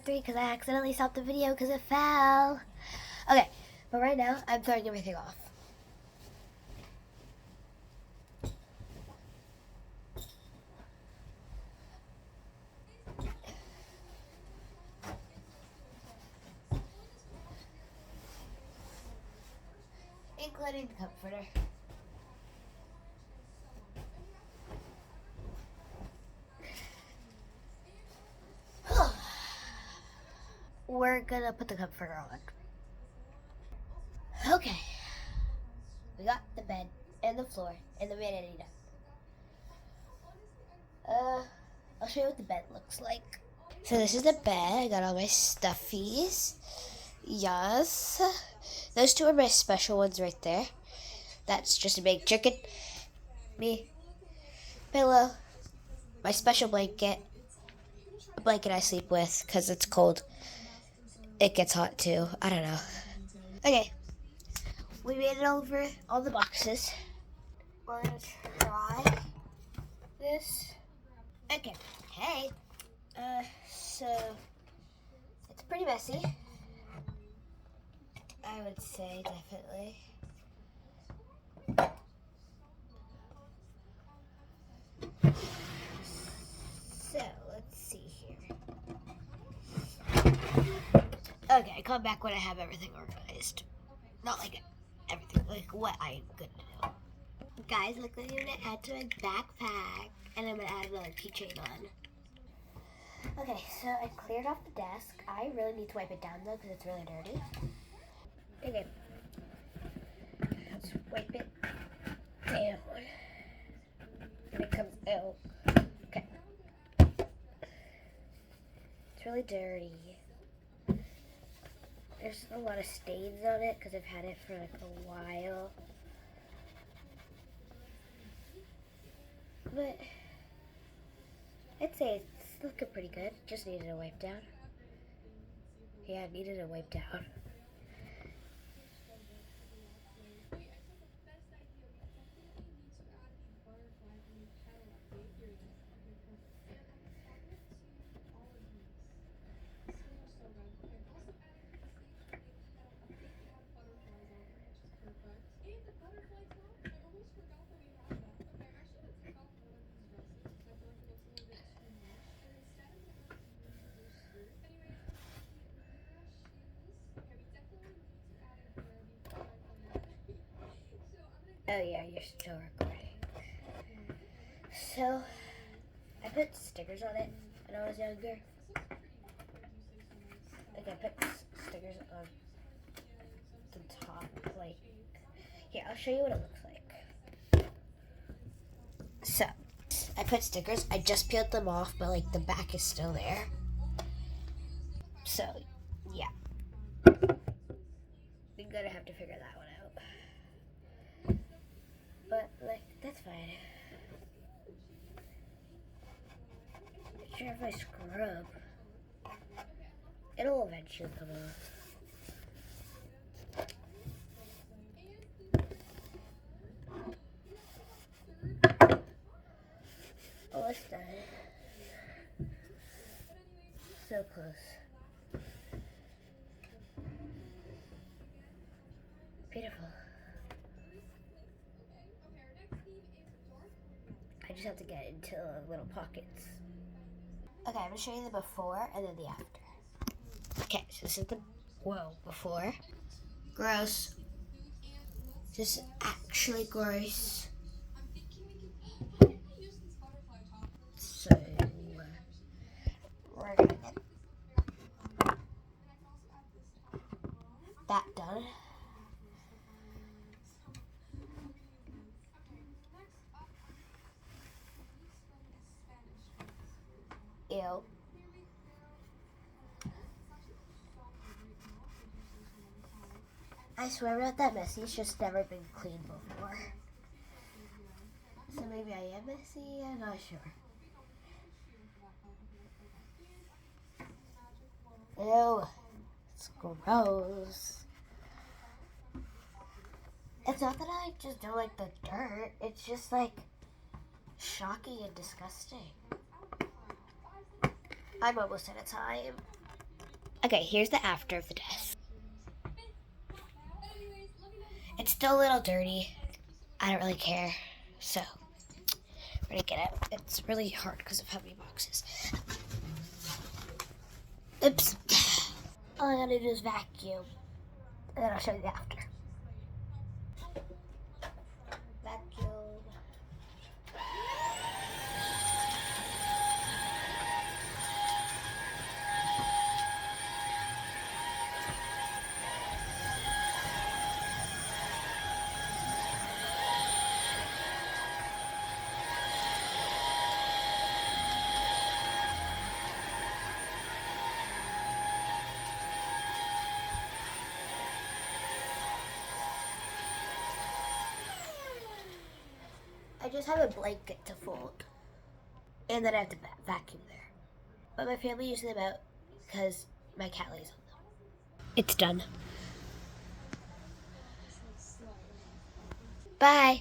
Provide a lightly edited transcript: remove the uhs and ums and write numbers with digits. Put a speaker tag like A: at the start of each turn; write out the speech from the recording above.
A: 3 because I accidentally stopped the video because it fell. Okay, but right now I'm throwing everything off. Including the comforter. We're gonna put the comforter on. Okay. We got the bed and the floor and the vanity done. I'll show you what the bed looks like. So this is the bed. I got all my stuffies. Yes. Those two are my special ones right there. That's just a big chicken. Me. Pillow. My special blanket. A blanket I sleep with because it's cold. It gets hot too. I don't know. Okay. We made it over all the boxes. We're gonna try this. Okay. Hey. So it's pretty messy. I would say definitely. So let's see here. Okay, come back when I have everything organized. Not like everything, like what I'm gonna do. Guys, look what I'm gonna add to my backpack. And I'm gonna add another keychain on. Okay, so I cleared off the desk. I really need to wipe it down though because it's really dirty. Okay. Let's wipe it down. And it comes out. Okay. It's really dirty. There's a lot of stains on it because I've had it for like a while. But I'd say it's looking pretty good. Just needed a wipe down. Yeah, I needed a wipe down. Oh yeah, you're still recording. So, I put stickers on it when I was younger. Like I put stickers on the top, like, here, I'll show you what it looks like. So, I put stickers, I just peeled them off, but like the back is still there. So, yeah. We're gonna have to figure that one out. But, like, that's fine. I'm sure if I scrub, it'll eventually come off. Almost done. So close. Beautiful. I just have to get into little pockets. Okay, I'm gonna show you the before and then the after. Okay, so this is the before. Gross. This is actually gross. So we're gonna get that done. Ew. I swear I'm not that messy, it's just never been cleaned before. So maybe I am messy, I'm not sure. Ew, it's gross. It's not that I just don't like the dirt, it's just like shocking and disgusting. I'm almost out of time. Okay, here's the after of the desk. It's still a little dirty. I don't really care. So, we're gonna get it. It's really hard because of how many boxes. Oops. All I gotta do is vacuum. And then I'll show you the after. Vacuum. I just have a blanket to fold. And then I have to vacuum there. But my family uses them out because my cat lays on them. It's done. Bye.